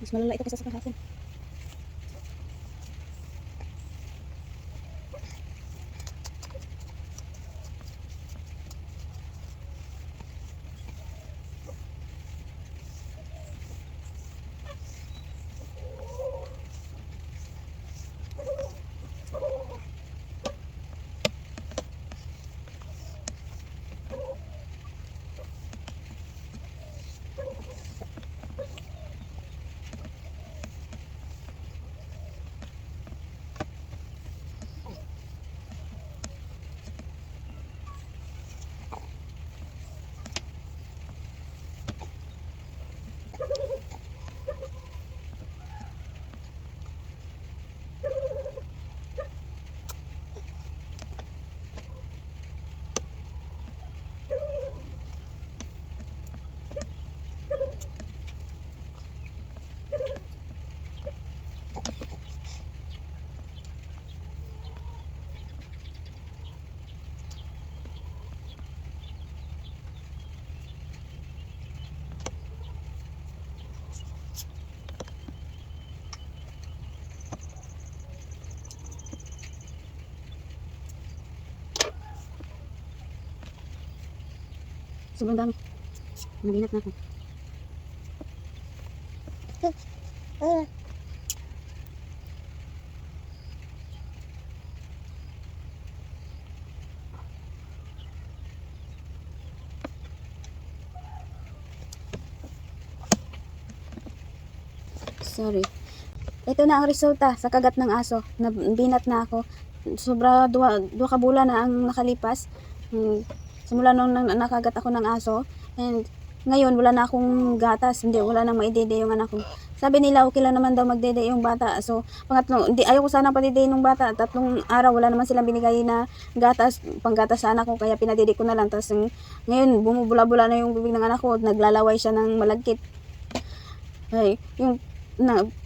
Mas malala ito kaysa sa kahapon. Sobrang dami. Nabinat na ako. Sorry. Ito na ang resulta sa kagat ng aso. Nabinat na ako. Sobra dua ka bulan na ang nakalipas. Simula nung nakagat ako ng aso. And ngayon wala na akong gatas. Hindi, wala nang maidede yung anak ko. Sabi nila okay lang naman daw magdede yung bata. So, pangatlo, ayaw ko sana padede ng bata. 3 araw wala naman silang binigay na gatas, panggatas sa anak ko. Kaya pinadede ko na lang. Tapos ngayon bumubula-bula na yung bibig ng anak ko. Naglalaway siya ng malagkit. Ay, yung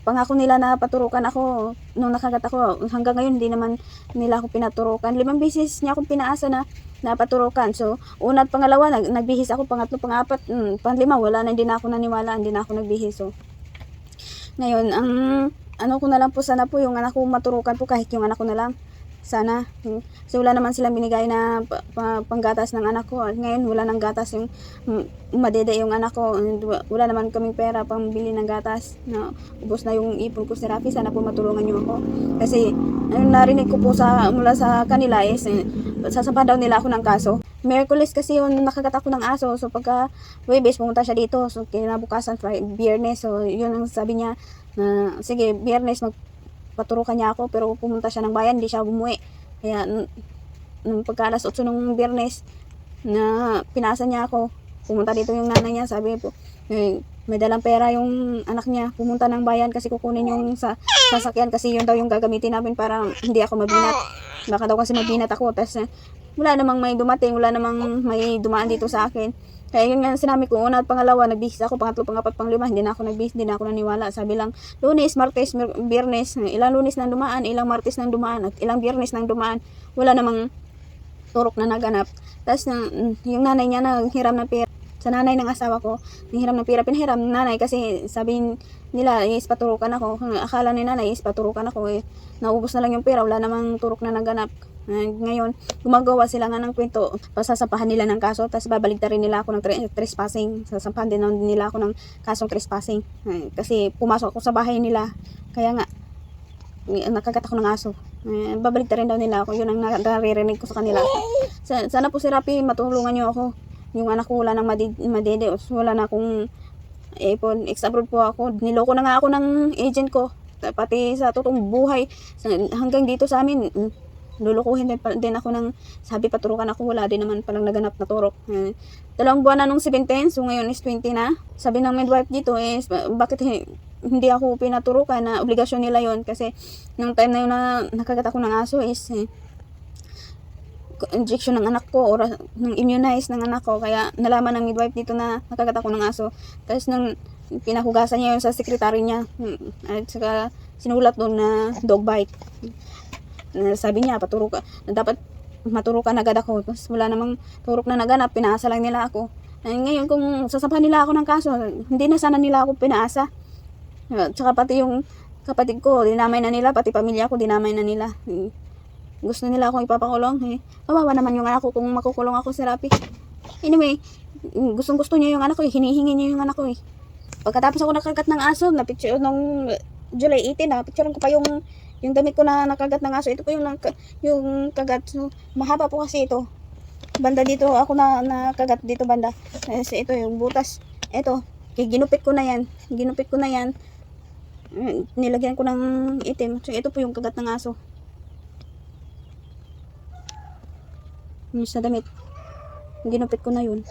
pangako nila na paturukan ako nung nakagat ako, hanggang ngayon hindi naman nila ako pinaturukan. 5 beses niya akong pinaasa na napaturukan. So, una at pangalawa, nagbihis ako, pangatlo, pangapat, panglima, wala na, hindi na ako naniwala, hindi na ako nagbihis. So, ngayon, ang ano ko na lang po, sana po yung anak ko maturukan po, kahit yung anak ko na lang. Sana. So, wala naman silang binigay na panggatas ng anak ko. Ngayon, wala nang gatas yung madede yung anak ko. Wala naman kaming pera pang bili ng gatas. Ubos na yung ipon ko si Rafi. Sana po matulungan niyo ako. Kasi, narinig ko po mula sa kanila is, sasampahan daw nila ako ng kaso. Miyerkules kasi yung nakagat ako ng aso. So, pagka Huwebes, pumunta siya dito. So, kinabukasan, Biyernes. So, yun ang sabi niya. Sige, Biyernes, paturukan niya ako, pero pumunta siya ng bayan, hindi siya bumuwi. Kaya nung pagka alas 8 ng Biyernes na pinasa niya ako, pumunta dito yung nanay niya, sabi po, may dalang pera yung anak niya, pumunta ng bayan kasi kukunin yung sasakyan kasi yun daw yung gagamitin namin para hindi ako mabinat. Baka daw kasi mabinat ako, tapos wala namang may dumating, wala namang may dumaan dito sa akin. Kaya yun nga sinabi ko, una at pangalawa, nagbihis ako, pangatlo, pangapat, panglima, hindi na ako nagbihis, hindi na ako naniwala. Sabi lang, Lunes, Martes, Biyernes, ilang Lunes nang dumaan, ilang Martes nang dumaan, at ilang Biyernes nang dumaan, wala namang turok na naganap. Tapos yung nanay niya nanghiram ng pera, sa nanay ng asawa ko, nanghiram ng pera, pinahiram ng nanay kasi sabi nila, is paturukan ako. Akala ni nanay, is paturukan ako, naubos na lang yung pera, wala namang turok na naganap. Ngayon, gumagawa sila nga ng kwento, pasasampahan nila ng kaso, tapos babaligtarin nila ako ng trespassing. Sasampahan din nila ako ng kasong trespassing. Kasi pumasok ako sa bahay nila, kaya nga, nakagat ako ng aso. Babaligtarin daw nila ako, yun ang naririnig ko sa kanila. Sana po si Rapi, matulungan niyo ako. Yung anak ko wala nang madede, wala na akong ipon. Ex-abroad po ako, niloko na nga ako ng agent ko, pati sa totoong buhay, hanggang dito sa amin, lulukuhin din ako ng sabi paturukan ako, wala din naman palang naganap na turok. 2 buwan na nung 17, so ngayon is 20 na. Sabi ng midwife dito is bakit hindi ako pinaturukan, na obligasyon nila yon kasi nung time na yun na nakagat ako ng aso is injection ng anak ko or ng immunize ng anak ko, kaya nalaman ng midwife dito na nakagat ako ng aso. Tapos nung pinahugasan niya yun sa sekretary niya, at saka sinulat doon na dog bite. Sabi niya, dapat maturukan agad ako. Tapos wala namang turok na naganap, pinaasa lang nila ako. Ngayon, kung sasampahan nila ako ng kaso, hindi na sana nila ako pinaasa. Tsaka pati yung kapatid ko, dinamay na nila, pati pamilya ko, dinamay na nila. Gusto nila akong ipapakulong. Kawawa naman yung anak ko kung makukulong ako si Rapi. Anyway, gustong-gusto niya yung anak ko, hinihingi niya yung anak ko. Pagkatapos ako nakagat ng aso, na-picture nung July 18, na-picturean ko pa yung damit ko na nakagat ng aso. Ito po yung kagat. So, mahaba po kasi ito. Banda dito, ako na nakagat dito banda. Kasi ito yung butas. Ito, ginupit ko na yan. Nilagyan ko ng itim. So, ito po yung kagat ng aso. Yung sa damit. Ginupit ko na yun.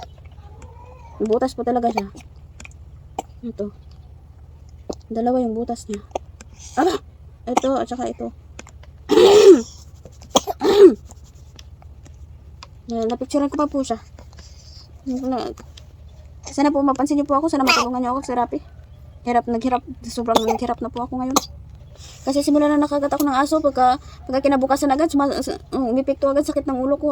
Butas po talaga siya. Ito. Dalawa yung butas niya. Ito at saka ito. Napicturean ko pa po siya. Sana po mapansin niyo po ako. Sana matulungan niyo ako sa Rapi. Sobrang naghirap na po ako ngayon. Kasi simula na nakagat ako ng aso, pagka kinabukasan agad, umipikto agad sakit ng ulo ko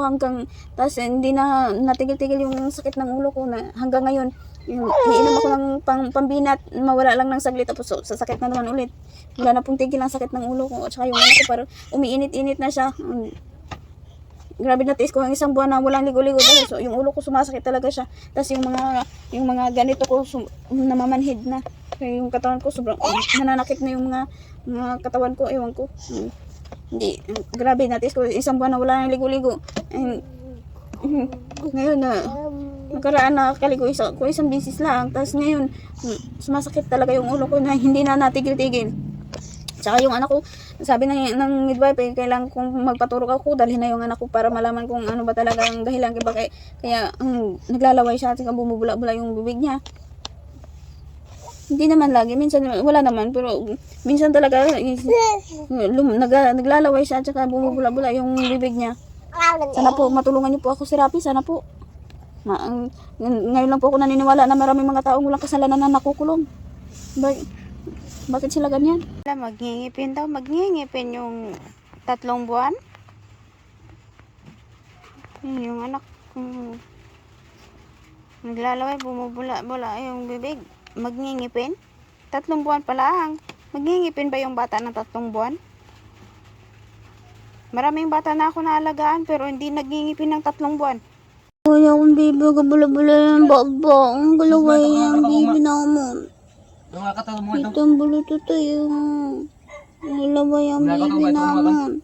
tas hindi na natigil-tigil yung sakit ng ulo ko na hanggang ngayon. Iinom ako ng pambinat, mawala lang ng saglit, tapos sa sakit na naman ulit. Wala na pong tigil ang sakit ng ulo ko, at saka yung ulo ko parang umiinit-init na siya. Grabe na tiis ko ang isang buwan na walang ligo-ligo dahil yung ulo ko sumasakit talaga siya. Tapos yung mga ganito ko namamanhid na. Kaya yung katawan ko sobrang nananakit na yung mga katawan ko, ewan ko. Hindi, grabe na tiis ko isang buwan na wala nang ligo-ligo. Ngayon na nakaraan na kaligo isang bisis lang. Tapos ngayon sumasakit talaga yung ulo ko na hindi na natigil-tigil. Tsaka yung anak ko, sabi ng midwife, kailangan kong magpaturok ako, dalhin na yung anak ko para malaman kung ano ba talaga ang dahilan. Kaya naglalaway siya at bumubula-bula yung bibig niya. Hindi naman lagi, minsan wala naman, pero minsan talaga naglalaway siya at bumubula-bula yung bibig niya. Sana po matulungan niyo po ako si Rapi, sana po. Ngayon lang po ako naniniwala na maraming mga taong walang kasalanan na nakukulong. Bakit sila ganyan? Magngingipin yung 3 buwan. Yung anak naglalaway, bumubula-bula yung bibig. Magngingipin? 3 buwan pa lang. Magngingipin ba yung bata ng 3 buwan? Maraming bata na ako naalagaan pero hindi nagngingipin ng 3 buwan. Kaya akong bibi, kabula-bula yung baba. Ang galaway yung bibi naman. Itong buluto tayo. Galaway yung bibi naman.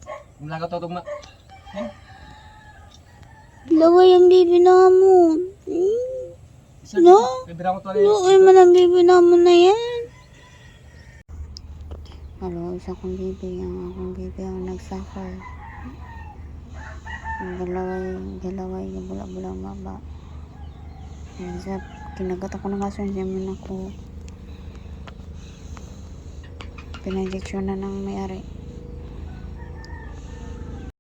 Galaway yung bibi naman. No? Luoy man ang bibi naman na yan. Halo, isa kong bibi. Ang akong bibi ang nagsakar. Galaway, bula-bula maba. Kinagat ako ng aso, hindi naman ako pinag-injection na ng may-ari.